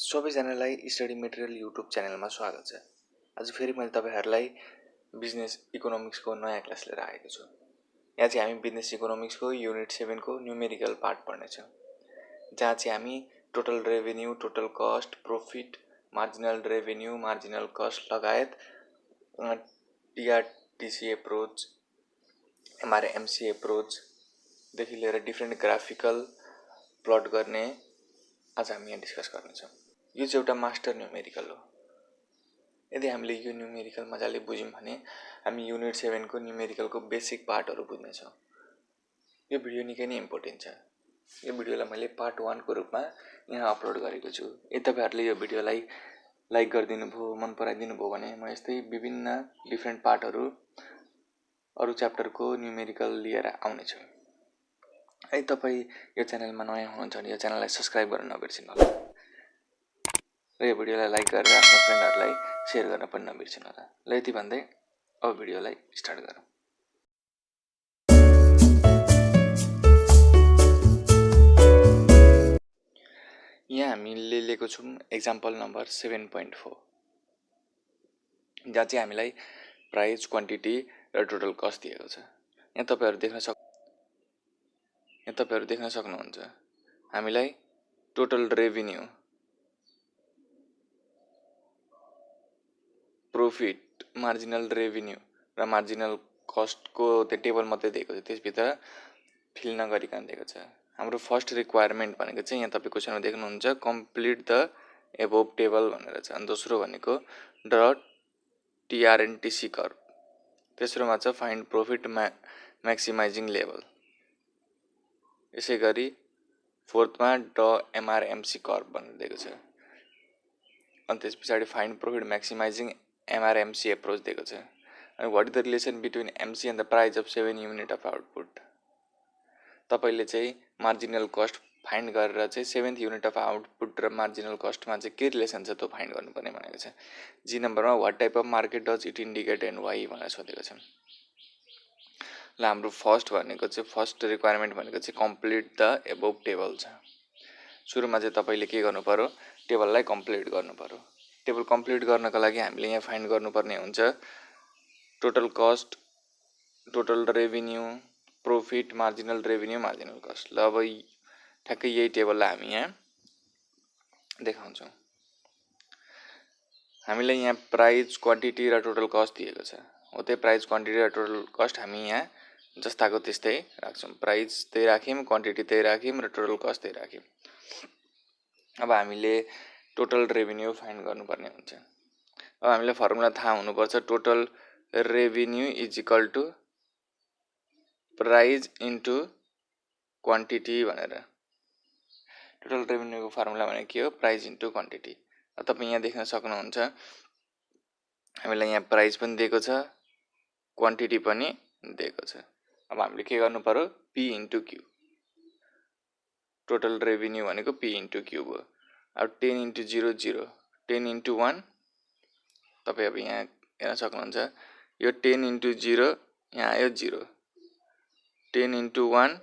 सबैजनालाई study material YouTube च्यानलमा स्वागत छ। आज फेरि मैले तपाईहरुलाई बिजनेस इकोनोमिक्सको नयाँ क्लास लिएर आएको छु। यहाँ चाहिँ हामी बिजनेस इकोनोमिक्सको युनिट 7 को न्युमेरिकल पार्ट पढ्ने छौं। जहाँ चाहिँ हामी total revenue, total cost, profit, marginal revenue, marginal cost लगायत टीआरटीसी एप्रोच, एमआरएमसी एप्रोच देखि लिएर डिफरेंट ग्राफिकल प्लट गर्ने आज हामी यहाँ डिस्कस गर्ने छौं। यो चाहिँ एउटा मास्टर न्युमेरिकल हो। यदि हामीले यो न्युमेरिकल मजाले बुझ्यौं भने हामी युनिट 7 को न्युमेरिकलको बेसिक पार्टहरु बुझ्ने छौं। यो भिडियो निकै नै इम्पोर्टेन्ट छ। यो भिडियोलाई मैले पार्ट 1 को रूपमा यहाँ अपलोड गरेको छु। यदि तपाईहरुले यो भिडियोलाई लाइक गरिदिनु भो, मन पराइदिनु भो भने म यस्तै विभिन्न डिफरेंट पार्टहरु अरु च्याप्टरको न्युमेरिकल लिएर आउने छु। यदि तपाई यो च्यानलमा नयाँ हुनुहुन्छ भने यो च्यानललाई सब्स्क्राइब गर्न नबिर्सिनु होला। र यो भिडियोलाई लाइक गरेर आफ्नो फ्रेन्डहरुलाई शेयर गर्न पनि नबिर्सिनु होला। ल यति भन्दै अब भिडियोलाई स्टार्ट गरौँ। यहाँ हामीले लिएको छौं एक्जाम्पल नम्बर 7.4 जहाँ चाहिँ हामीलाई प्राइस, क्वान्टिटी र टोटल कस्ट दिएको छ। यहाँ तपाईहरु देख्न सक्नुहुन्छ। हामीलाई total revenue, profit, marginal revenue र मार्जिनल कस्ट को त्यो टेबल मात्रै दिएको छ। त्यसभित्र फिल नगरिकन दिएको छ। हाम्रो फर्स्ट रिक्वायरमेन्ट भनेको चाहिँ यहाँ तपाईं क्वेशनमा देख्नुहुन्छ कम्प्लिट द एबोभ टेबल भनेर छ। अनि दोस्रो भनेको ड्र टीआरएनटीसी कर्व। तेस्रोमा छ फाइन्ड प्रॉफिट म्याक्सिमाइजिङ लेभल। यसैगरी फोर्थमा ड्र एमआरएमसी कर्व भनेर दिएको छ। अनि त्यसपछि फाइन्ड प्रॉफिट म्याक्सिमाइजिङ एमआरएमसी एप्रोच दिएको छ। अनि what is the relation between MC and the price of 7 unit of output. तपाईले चाहिँ मार्जिनल कस्ट फाइन्ड गरेर चाहिँ 7th युनिट अफ आउटपुट र मार्जिनल कस्टमा चाहिँ के रिलेसन छ त्यो फाइन्ड गर्नुपर्ने भनेको छ। जी नम्बरमा what type of market does it indicate and why भनेर सोधेको छ। ल हाम्रो फर्स्ट रिक्वायरमेन्ट भनेको चाहिँ कम्प्लिट द एबोभ टेबल छ। सुरुमा चाहिँ तपाईले के गर्नु पर्यो, टेबललाई कम्प्लिट गर्नु पर्यो। टेबल कम्प्लिट गर्नको लागि हामीले यहाँ फाइन्ड गर्नुपर्ने हुन्छ total cost, total revenue, profit, marginal revenue, marginal cost. ल अब ठ्याक्कै यही टेबललाई हामी यहाँ देखाउँछौं। हामीलाई यहाँ प्राइस, क्वान्टिटी र टोटल कस्ट दिएको छ। हो त्यही प्राइस, क्वान्टिटी र टोटल कस्ट हामी यहाँ जस्ताको त्यस्तै राख्छौं। प्राइस त्यही राख्यौं, क्वान्टिटी त्यही राख्यौं र टोटल कस्ट त्यही राख्यौं। अब हामीले टोटल रेभेन्यू फाइन्ड गर्नुपर्ने हुन्छ। अब हामीलाई फर्मुला थाहा हुनुपर्छ total revenue is equal to price into quantity भनेर। टोटल रेभेन्यूको फर्मुला भनेको के हो, प्राइस इन्टु क्वान्टिटी। तपाई यहाँ देख्न सक्नुहुन्छ हामीलाई यहाँ प्राइस पनि दिएको छ, क्वान्टिटी पनि दिएको छ। अब हामीले के गर्नु पर्यो, P into Q. Total revenue भनेको पी इन्टु क्यू हो। अब 10 इन्टु 0 0, 10 इन्टु 1 तपाई अब यहाँ हेर्न सक्नुहुन्छ यो 10 इन्टु 0 यहाँ आयो 0, 10 इन्टु 1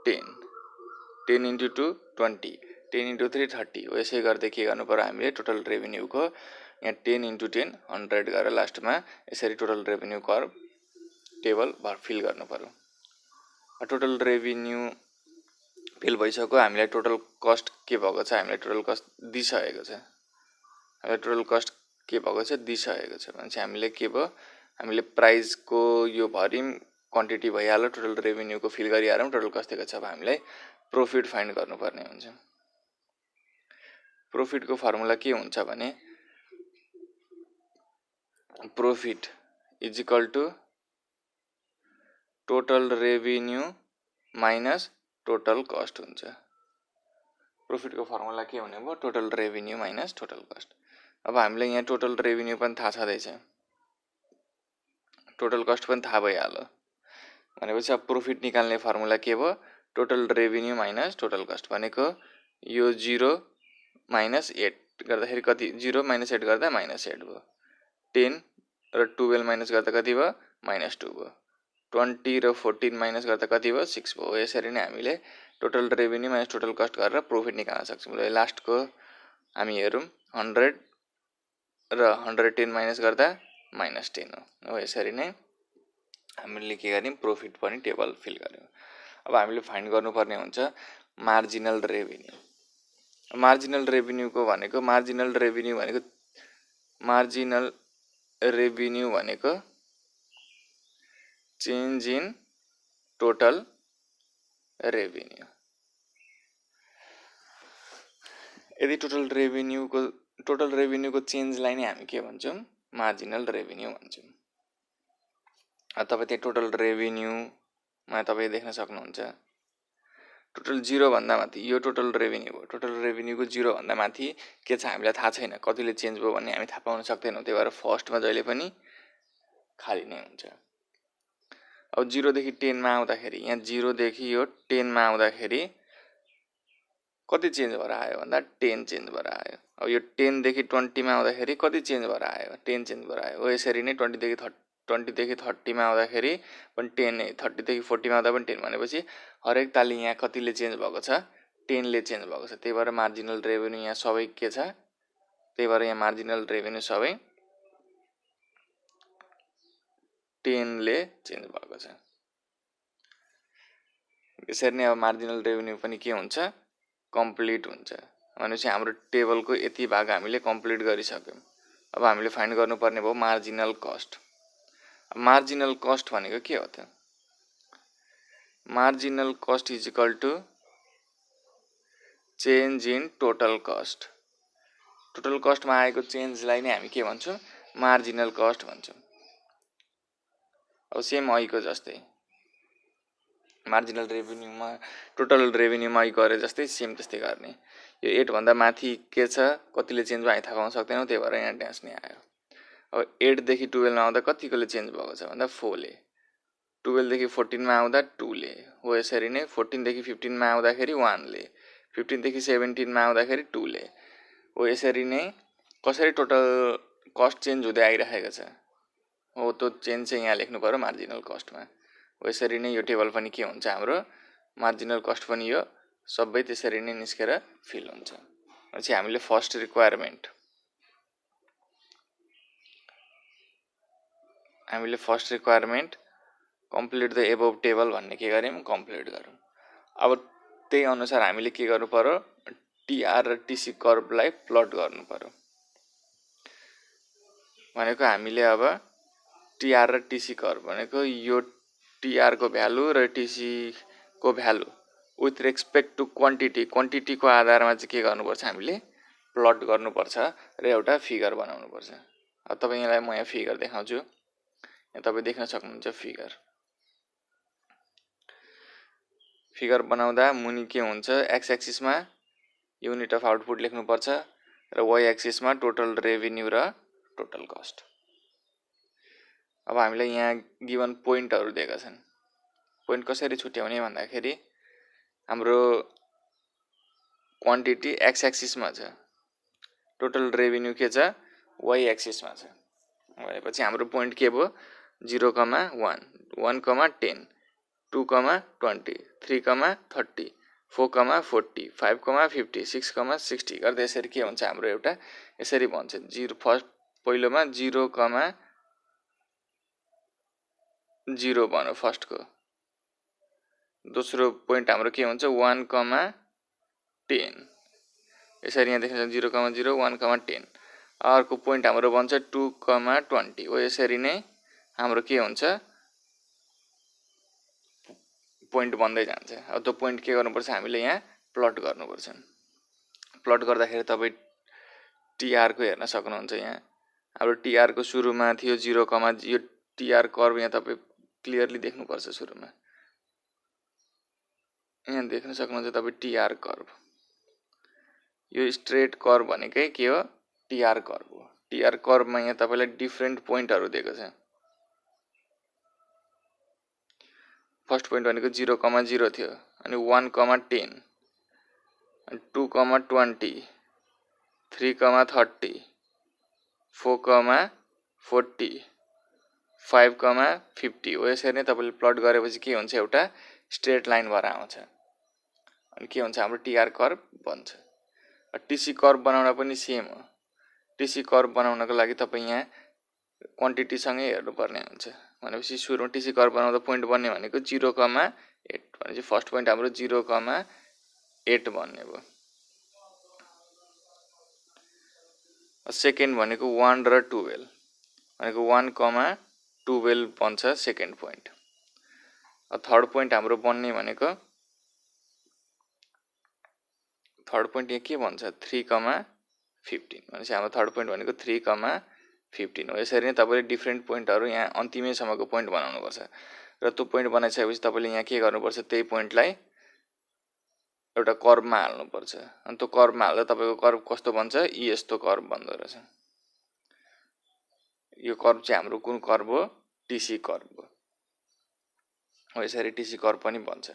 10, 10 इन्टु 2 20, 10 इन्टु 3 30 हो। यसै गर्दै के गर्नु पर्यो हामीले टोटल रेभेन्यूको यहाँ 10 इन्टु 10 100 गरेर लास्टमा यसरी total revenue curve table fill गर्नु पर्यो। टोटल रेभेन्यू फिल भइसक्यो। हामीलाई टोटल कस्ट के भएको छ, हामीलाई टोटल कस्ट दिइसकेको छ। हामीलाई टोटल कस्ट के भएको छ, दिइसकेको छ भने चाहिँ हामीले के भयो, हामीले प्राइसको यो भर्यौं, क्वान्टिटी भइहाल्यो, टोटल रेभेन्यूको फिल गरिहाल्यौं, टोटल कस्ट दिएको छ। अब हामीलाई प्रॉफिट फाइन्ड गर्नुपर्ने हुन्छ। प्रॉफिटको फर्मुला के हुन्छ भने profit is equal to total revenue minus total cost हुन्छ। प्रॉफिटको फर्मुला के हुने भयो, total revenue minus total cost. अब हामीलाई यहाँ टोटल रेभेन्यू पनि थाहा छँदैछ, टोटल कस्ट पनि थाहा भइहाल्यो भनेपछि अब प्रॉफिट निकाल्ने फर्मुला के भयो, total revenue minus total cost भनेको यो 0 माइनस 8 गर्दाखेरि कति, 0 माइनस 8 गर्दा माइनस 8 भयो। 10 र 12 माइनस गर्दा कति भयो, माइनस 2 भयो। 20 र 14 माइनस गर्दा कति भयो, 6 भयो। यसरी नै हामीले total revenue minus total cost गरेर प्रॉफिट निकाल्न सक्छौं। लास्टको हामी हेरौँ 100 र 110 माइनस गर्दा -10 हो। यसरी नै हामीले के गर्यौँ प्रॉफिट पनि टेबल फिल गर्यौँ। अब हामीले फाइन्ड गर्नुपर्ने हुन्छ मार्जिनल रेभिन्यू। मार्जिनल रेभिन्यू भनेको चेन्ज इन टोटल रेभिन्यू। यदि टोटल रेभिन्यूको चेन्जलाई नै हामी के भन्छौँ मार्जिनल रेभिन्यू भन्छौँ। तपाईँ त्यही टोटल रेभिन्यूमा तपाईँ देख्न सक्नुहुन्छ टोटल 0 भन्दा माथि यो टोटल रेभिन्यू हो। टोटल रेभिन्यूको 0 भन्दा माथि के छ हामीलाई थाहा छैन, कतिले चेन्ज भयो भन्ने हामी थाहा पाउन सक्दैनौँ। त्यही भएर फर्स्टमा जहिले पनि खाली नै हुन्छ। अब 0 देखि 10 मा आउँदाखेरि यहाँ 0 देखि यो 10 मा आउँदाखेरि कति चेन्ज भएर आयो भन्दा 10 चेन्ज भएर आयो। अब यो 10 देखि 20 मा आउँदाखेरि कति चेन्ज भएर आयो 10 चेन्ज भएर आयो। हो यसरी नै 20 देखि 30 मा आउँदाखेरि पनि 10 नै, 30 देखि 40 मा आउँदा पनि 10 भनेपछि हरेक तालि यहाँ कतिले चेन्ज भएको छ 10 ले चेन्ज भएको छ। त्यही भएर मार्जिनल रेभिन्यू यहाँ सबै के छ, त्यही भएर यहाँ मार्जिनल रेभिन्यू सबै 10 ले चेन्ज भएको छ। यसरी नै अब मार्जिनल रेभिन्यू पनि के हुन्छ कम्प्लिट हुन्छ। भनेपछि हाम्रो टेबलको यति भाग हामीले कम्प्लिट गरिसक्यौँ। अब हामीले फाइन्ड गर्नुपर्ने भयो मार्जिनल कस्ट। मार्जिनल कस्ट भनेको के हो त? Marginal cost is equal to change in total cost. Total कस्टमा आएको चेन्जलाई नै हामी के भन्छौँ मार्जिनल कस्ट भन्छौँ। अब सेम अहिलेको जस्तै मार्जिनल रेभिन्यूमा टोटल रेभिन्यूमा अघि गरे जस्तै सेम त्यस्तै गर्ने। यो 8 भन्दा माथि के छ कतिले चेन्ज भयो हामी थाहा पाउन सक्दैनौँ, त्यही भएर यहाँ ड्यास नै आयो। अब 8 देखि 12 मा आउँदा कतिकोले चेन्ज भएको छ भन्दा 4 ले। 12 देखि 14 मा आउँदा 2 ले। हो यसरी नै 14 देखि 15 मा आउँदाखेरि 1 ले। 15 देखि 17 मा आउँदाखेरि 2 ले। हो यसरी नै कसरी टोटल कस्ट चेन्ज हुँदै आइरहेको छ हो त्यो चेन्ज चाहिँ यहाँ लेख्नु पर्यो मार्जिनल कस्टमा। हो यसरी नै यो टेबल पनि के हुन्छ हाम्रो मार्जिनल कस्ट पनि यो सबै त्यसरी नै निस्केर फिल हुन्छ। पछि हामीले first requirement complete the above table भन्ने के गर्यौँ कम्प्लिट गरौँ। अब त्यही अनुसार हामीले के गर्नु पर्यो टिआर र टिसी कर्भलाई प्लट गर्नु पर्यो। भनेको हामीले अब टिआर र टिसी कर्भ भनेको यो टिआर को भ्यालु र टिसी को भ्यालु विथ रेस्पेक्ट टु क्वान्टिटीको आधारमा चाहिँ के गर्नुपर्छ हामीले प्लट गर्नुपर्छ र एउटा फिगर बनाउनुपर्छ। अब तपाईलाई म यहाँ फिगर देखाउँछु। यहाँ तपाईँ देख्न सक्नुहुन्छ फिगर बनाउँदा मुनि के हुन्छ एक्स एक्सिसमा युनिट अफ आउटपुट लेख्नुपर्छ र वाइ एक्सिसमा टोटल रेभिन्यू र टोटल कस्ट। अब हामीलाई यहाँ गिभन पोइन्टहरू दिएका छन्। पोइन्ट कसरी छुट्याउने भन्दाखेरि हाम्रो क्वान्टिटी एक्स एक्सिसमा छ, टोटल रेभिन्यू के छ वाइ एक्सिसमा छ। भनेपछि हाम्रो पोइन्ट के भयो 0,1, 1,10, 2,20, 3,30, 4,40, 5,50, 6,60 गर्दै यसरी के हुन्छ हाम्रो एउटा यसरी भन्छ पहिलोमा 0,0 भन्यो फर्स्टको। दोस्रो पोइन्ट हाम्रो के हुन्छ 1,10 यसरी यहाँ देख्नुहुन्छ 0,0, 1,10। अर्को पोइन्ट हाम्रो बन्छ 2,20। हो यसरी नै हाम्रो के हुन्छ पोइन्ट बन्दै जान्छ। अब त्यो पोइन्ट के गर्नुपर्छ हामीले यहाँ प्लट गर्नुपर्छ। प्लट गर्दाखेरि तपाईँ टिआर को हेर्न सक्नुहुन्छ। यहाँ हाम्रो टिआर को सुरुमा थियो 0, यो टिआर कर्भ यहाँ तपाईँ क्लियरली देख्नुपर्छ। सुरुमा यहाँ देख्न सक्नुहुन्छ तपाईँ टिआर कर्भ। यो स्ट्रेट कर्भ भनेकै के हो टिआर कर्भ हो। टिआर कर्भमा यहाँ तपाईलाई डिफ्रेन्ट पोइन्टहरू दिएको छ। फर्स्ट पोइन्ट भनेको 0,0 थियो, अनि 1,10, 2,20, 3,30, 4,40, 5,50। हो यसरी नै तपाईले प्लट गरेपछि के हुन्छ एउटा स्ट्रेट लाइन भएर आउँछ। अनि के हुन्छ हाम्रो टिआर कर्भ बन्छ। टिसी कर्भ बनाउन पनि सेम हो। टिसी कर्भ बनाउनको लागि तपाईँ यहाँ क्वान्टिटीसँगै हेर्नुपर्ने हुन्छ। भनेपछि सुरुमा टिसी कर्भ बनाउँदा पोइन्ट बन्ने भनेको 0,8 भनेपछि फर्स्ट पोइन्ट हाम्रो 0,8 बन्ने भयो। सेकेन्ड भनेको 1 र 12 भनेको 1,12 बन्छ सेकेन्ड पोइन्ट। थर्ड पोइन्ट हाम्रो बन्ने भनेको थर्ड पोइन्ट यहाँ के भन्छ 3,15 भनेपछि हाम्रो थर्ड पोइन्ट भनेको 3,15 हो। यसरी नै तपाईँले डिफ्रेन्ट पोइन्टहरू यहाँ अन्तिमैसम्मको पोइन्ट बनाउनुपर्छ र त्यो पोइन्ट बनाइसकेपछि तपाईँले यहाँ के गर्नुपर्छ त्यही पोइन्टलाई एउटा कर्भमा हाल्नुपर्छ। अनि त्यो कर्भमा हाल्दा तपाईँको कर्भ कस्तो बन्छ यस्तो कर्भ बन्दो रहेछ। यो कर्भ चाहिँ हाम्रो कुन कर्भ हो टिसी कर्भ हो। यसरी टिसी कर्भ पनि बन्छ,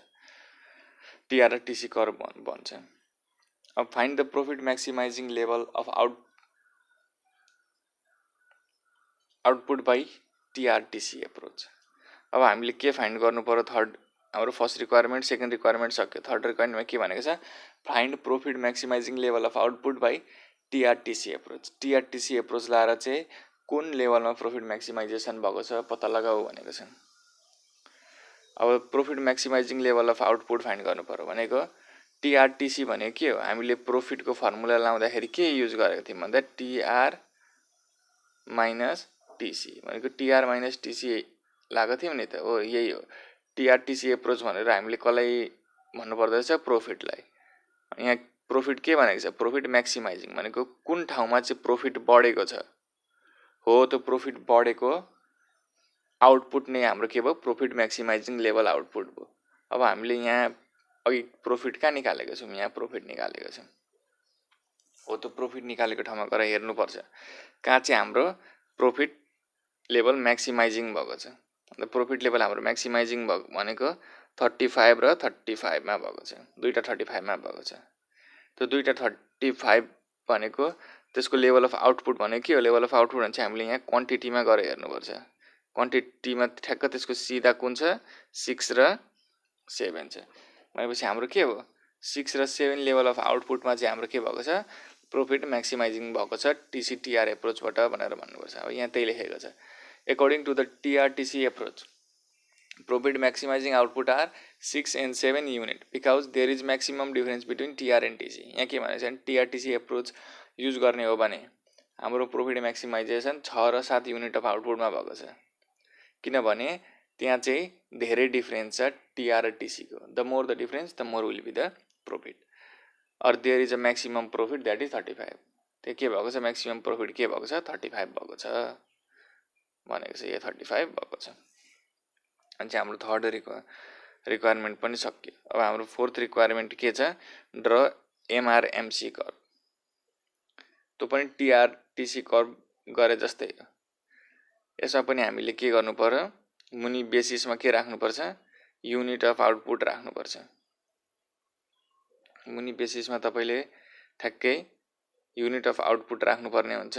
टिआर र टिसी कर्भ बन्छ। अब find the profit maximising level of output by TR TC approach. अब हामीले के फाइन्ड गर्नु पर्यो थर्ड हाम्रो फर्स्ट रिक्वायरमेन्ट सेकेन्ड रिक्वायरमेन्ट सक्यो। थर्ड रिक्वायरमेन्टमा के भनेको छ find profit maximising level of output by TR TC approach. TR TC approach लाएर चाहिँ कुन लेभलमा प्रॉफिट मैक्सिमाइजेसन भएको छ पत्ता लगाऊ भनेको छ। अब profit maximising level of output find गर्नु पर्यो भनेको टिआरटिसी भनेको के हो हामीले प्रॉफिटको फर्मुला लाउँदाखेरि के युज गरेको थियौँ भन्दा टिआर माइनस टिसी भनेको टिआर माइनस टिसी लगाएको थियौँ नि त हो यही हो। टिआरटिसी एप्रोच भनेर हामीले कसलाई भन्नु पर्दछ प्रॉफिटलाई। यहाँ प्रॉफिट के भनेको छ प्रॉफिट मैक्सिमाइजिङ भनेको कुन ठाउँमा चाहिँ प्रॉफिट बढेको छ हो त्यो प्रॉफिट बढेको आउटपुट नै हाम्रो के भयो प्रॉफिट मैक्सिमाइजिङ लेभल आउटपुट भयो। अब हामीले यहाँ अघि प्रॉफिट कहाँ निकालेको छौँ यहाँ प्रॉफिट निकालेको छौँ हो त्यो प्रॉफिट निकालेको ठाउँमा गएर हेर्नुपर्छ कहाँ चाहिँ हाम्रो प्रॉफिट लेभल मैक्सिमाइजिङ भएको छ। अन्त प्रॉफिट लेभल हाम्रो मैक्सिमाइजिङ भएको भनेको 35 र 35 मा भएको छ, दुईटा 35 मा भएको छ। त्यो दुईटा 35 भनेको त्यसको लेभल अफ आउटपुट भनेको के हो लेभल अफ आउटपुट भने चाहिँ हामीले यहाँ क्वान्टिटीमा गएर हेर्नुपर्छ। क्वान्टिटीमा ठ्याक्क त्यसको सिधा कुन छ 6 र 7 छ भनेपछि हाम्रो के हो 6 र 7 लेभल अफ आउटपुटमा चाहिँ हाम्रो के भएको छ प्रॉफिट मैक्सिमाइजिङ भएको छ टिसिटिआर एप्रोचबाट भनेर भन्नुपर्छ। अब यहाँ त्यही लेखेको छ according to the TRTC approach profit maximizing output are 6 and 7 unit because there is maximum difference between TR and TC। यहाँ के भनेको छ TRTC एप्रोच युज गर्ने हो भने हाम्रो प्रॉफिट मैक्सिमाइजेसन 6 र 7 युनिट अफ आउटपुटमा भएको छ किनभने त्यहाँ चाहिँ धेरै डिफरेन्स छ टिआर र टिसीको। The more the difference the more will be the profit और there is a maximum profit that is 35। त्यो के भएको छ मैक्सिमम प्रॉफिट के भएको छ 35 भएको छ भनेको छ यो 35 भएको छ। अनि चाहिँ हाम्रो थर्ड रिक्वायरमेन्ट पनि सक्यो। अब हाम्रो फोर्थ रिक्वायरमेन्ट के छ ड्र एमआरएमसी कर्भ। त्यो पनि टिआरटिसी कर्भ गरे जस्तै हो। यसमा पनि हामीले के गर्नु पर्यो मुनि बेसिसमा के राख्नुपर्छ युनिट अफ आउटपुट राख्नुपर्छ। मुनि बेसिसमा तपाईले ठ्याक्कै युनिट अफ आउटपुट राख्नुपर्ने हुन्छ।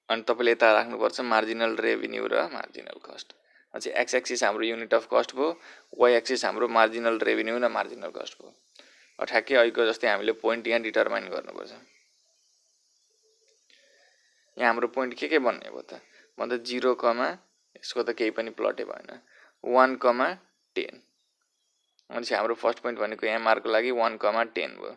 अनि तपाईले यता राख्नुपर्छ मार्जिनल रेभिन्यू र मार्जिनल कस्ट। अझै एक्स एक्सिस हाम्रो युनिट अफ कस्ट भयो वाई एक्सिस हाम्रो मार्जिनल रेभिन्यू र मार्जिनल कस्ट भयो। ठ्याक्कै अहिलेको जस्तै हामीले पोइन्ट यहाँ डिटरमाइन गर्नुपर्छ। यहाँ हाम्रो पोइन्ट के बन्ने भयो त भन्दा 0, यसको त केही पनि प्लटै भएन 1,10 भनेपछि हाम्रो फर्स्ट पोइन्ट भनेको एमआर को लागि 1,10 भयो।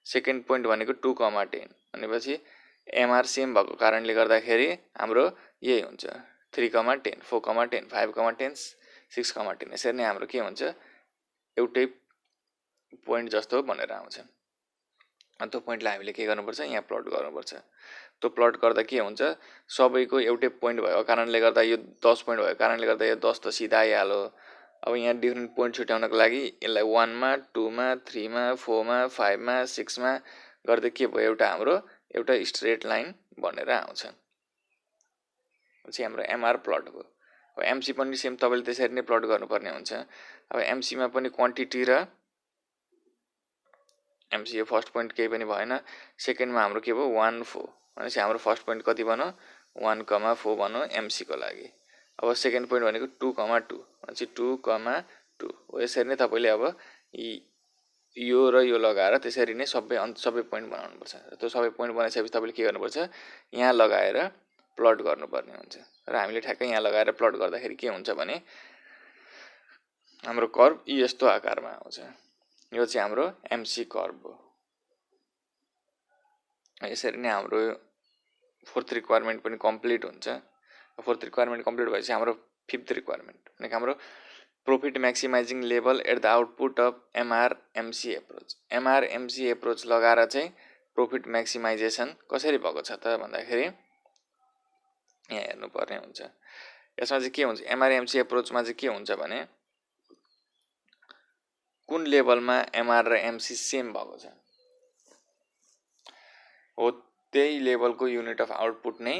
सेकेन्ड पोइन्ट भनेको 2,10 भनेपछि एमआर सेम भएको कारणले गर्दाखेरि हाम्रो यही हुन्छ 3,10 4,10 5,10 6,10 यसरी नै हाम्रो के हुन्छ एउटै पोइन्ट जस्तो भनेर आउँछ। अनि त्यो पोइन्टलाई हामीले के गर्नुपर्छ यहाँ प्लट गर्नुपर्छ। त्यो प्लट गर्दा के हुन्छ सबैको एउटै पोइन्ट भएको कारणले गर्दा यो 10 पोइन्ट भएको कारणले गर्दा यो 10 त सिधा आइहाल्यो। अब यहाँ डिफ्रेन्ट पोइन्ट छुट्याउनको लागि यसलाई 1 मा 2 मा 3 मा 4 मा 5 मा 6 मा गर्दै के भयो एउटा हाम्रो एउटा स्ट्रेट लाइन बनेर आउँछ। चाहिँ हाम्रो एमआर प्लट भयो। अब एमसी पनि सेम तपाईले त्यसरी नै प्लट गर्नुपर्ने हुन्छ। अब एमसी मा पनि क्वान्टिटी र एमसी यो फर्स्ट पोइन्ट केही पनि भएन। सेकेन्डमा हाम्रो के भयो 1 4 भनेपछि हाम्रो फर्स्ट पोइन्ट कति बन्यो 1,4 बन्यो एमसी को लागि। अब सेकेन्ड पोइन्ट भनेको 2,2 भनेपछि 2,2 हो। यसरी नै तपाईले अब यो र यो लगाएर त्यसरी नै सबै पोइन्ट बनाउनुपर्छ। त्यो सबै पोइन्ट बनाइसकेपछि तपाईँले के गर्नुपर्छ, यहाँ लगाएर प्लट गर्नुपर्ने हुन्छ। र हामीले ठ्याक्कै यहाँ लगाएर प्लट गर्दाखेरि के हुन्छ भने हाम्रो कर्भ यस्तो आकारमा आउँछ। यो चाहिँ हाम्रो एमसी कर्भ हो। यसरी नै हाम्रो फोर्थ रिक्वायरमेन्ट पनि कम्प्लिट हुन्छ। फोर्थ रिक्वायरमेन्ट कम्प्लिट भएपछि हाम्रो फिफ्थ रिक्वायरमेन्ट भनेको हाम्रो profit maximising level at the output of MRMC approach. MRMC approach लगाएर चाहिँ प्रॉफिट मैक्सिमाइजेसन कसरी भएको छ त भन्दाखेरि यहाँ हेर्नुपर्ने हुन्छ। यसमा चाहिँ के हुन्छ, एमआरएमसी एप्रोचमा चाहिँ के हुन्छ भने कुन लेभलमा एमआर र एमसी सेम भएको छ हो त्यही लेभलको युनिट अफ आउटपुट नै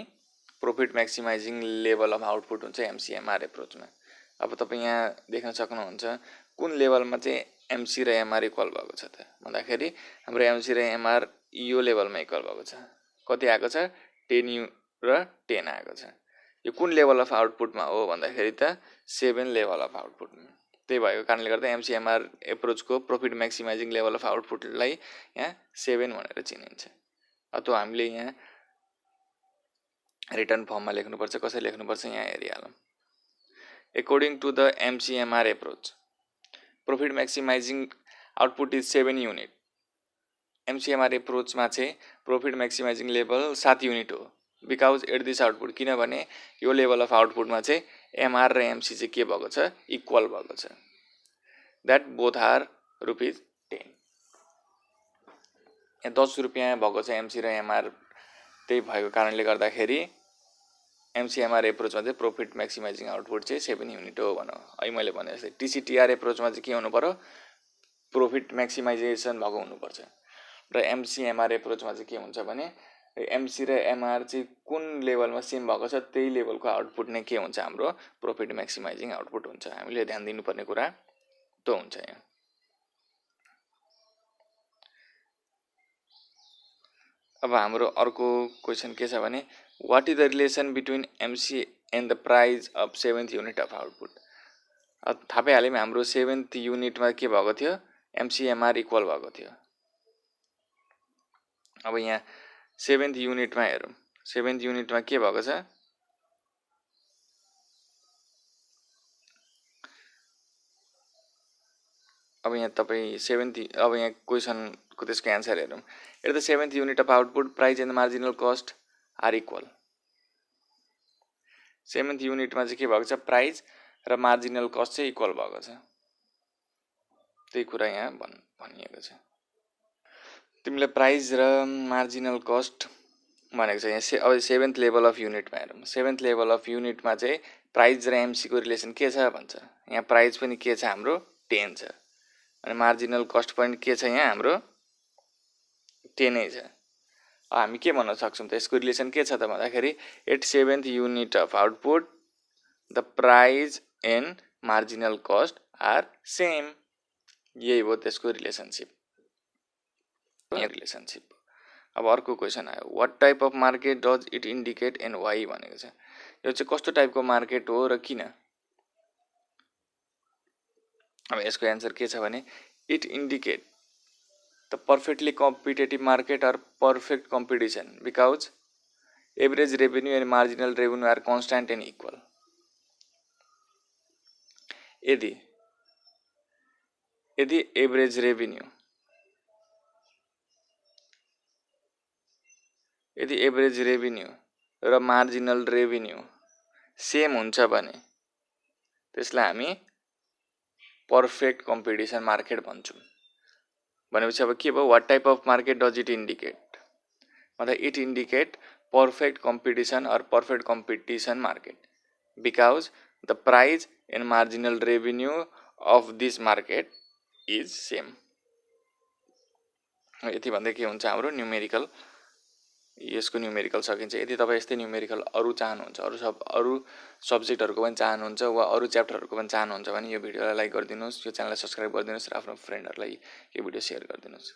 profit maximising level of output हुन्छ एमसीएमआर एप्रोचमा। अब तपाईँ यहाँ देख्न सक्नुहुन्छ कुन लेभलमा चाहिँ एमसी र एमआर इक्वल भएको छ त भन्दाखेरि हाम्रो एमसी र एमआर यो लेभलमा इक्वल भएको छ। कति आएको छ, 10 र 10 आएको छ। यो कुन लेभल अफ आउटपुटमा हो भन्दाखेरि त 7 लेभल अफ आउटपुटमा। त्यही भएको कारणले गर्दा एमसीएमआर एप्रोचको प्रॉफिट मैक्सिमाइजिङ लेभल अफ आउटपुटलाई यहाँ 7 भनेर चिनिन्छ। अथवा हामीले यहाँ रिटर्न फर्ममा लेख्नुपर्छ। कसरी लेख्नुपर्छ यहाँ हेरिहालौँ। According to the MCMR approach, profit maximizing output is 7 unit. MCMR approach मा चाहिँ profit maximizing level 7 युनिट हो। Because at this output, किनभने यो लेभल अफ आउटपुटमा चाहिँ MR र MC चाहिँ के भएको छ, इक्वल भएको छ। That both are rupees 10। यहाँ 10 रुपियाँ भएको छ MC र MR। त्यही भएको कारणले गर्दाखेरि एमसीएमआर एप्रोचमा चाहिँ प्रॉफिट मैक्सिमाइजिङ आउटपुट चाहिँ 7 युनिट हो भनौँ। अहिले मैले भने जस्तै टीसीटीआर एप्रोचमा चाहिँ के हुनु पर्यो, प्रॉफिट मैक्सिमाइजेसन भएको हुनुपर्छ। र एमसीएमआर एप्रोचमा चाहिँ के हुन्छ भने एमसी र एमआर चाहिँ कुन लेभलमा सेम भएको छ त्यही लेभलको आउटपुट नै के हुन्छ, हाम्रो प्रॉफिट मैक्सिमाइजिङ आउटपुट हुन्छ। हामीले ध्यान दिनुपर्ने कुरा त्यो हुन्छ यहाँ। अब हाम्रो अर्को क्वेसन के छ भने what is the relation between MC and the price of 7th unit of output. थाहा पाइहाल्यौँ हाम्रो 7th युनिटमा के भएको थियो, एमसीएमआर इक्वल भएको थियो। अब यहाँ 7th युनिटमा हेरौँ। 7th युनिटमा के भएको छ, अब यहाँ तपाईँ 7th अब यहाँ क्वेसनको त्यसको एन्सर हेरौँ। At the 7th unit of output price and marginal cost are equal. 7th युनिटमा चाहिँ के भएको छ, प्राइज र मार्जिनल कस्ट चाहिँ इक्वल भएको छ। त्यही कुरा यहाँ भनिएको छ। तिमीले प्राइज र मार्जिनल कस्ट भनेको छ यहाँ। अब 7th लेभल अफ युनिटमा हेरौँ। 7th लेभल अफ युनिटमा चाहिँ प्राइज र एमसीको रिलेसन के छ भन्छ। यहाँ प्राइज पनि के छ, हाम्रो 10 छ। अनि मार्जिनल कस्ट पनि के छ, यहाँ हाम्रो 10 छ। हामी के भन्न सक्छौँ त, यसको रिलेसन के छ त भन्दाखेरि at 7th unit of output the price and marginal cost are same. यही हो त्यसको रिलेसनसिप। अब अर्को क्वेसन आयो, what type of market does it indicate and why भनेको छ। यो चाहिँ कस्तो टाइपको मार्केट हो र किन। अब यसको एन्सर के छ भने it indicate the perfectly competitive market or perfect competition because average revenue and marginal revenue are constant and equal. यदि एभरेज रेभेन्यू र मार्जिनल रेभेन्यू सेम हुन्छ भने त्यसलाई हामी पर्फेक्ट कम्पिटिसन मार्केट भन्छौँ। भनेपछि अब के भयो, what type of market does it indicate भन्दा it indicate perfect competition or perfect competition market because the price and marginal revenue of this market is same. यति भन्दै के हुन्छ, हाम्रो न्युमेरिकल, यसको न्युमेरिकल सकिन्छ। यदि तपाईँ यस्तै न्युमेरिकल अरू चाहनुहुन्छ, अरू सब्जेक्टहरूको पनि चाहनुहुन्छ वा अरू च्याप्टरहरूको पनि चाहनुहुन्छ भने यो भिडियोलाई लाइक गरिदिनुहोस्, यो च्यानललाई सब्सक्राइब गरिदिनुहोस् र आफ्नो फ्रेन्डहरूलाई यो भिडियो सेयर गरिदिनुहोस्।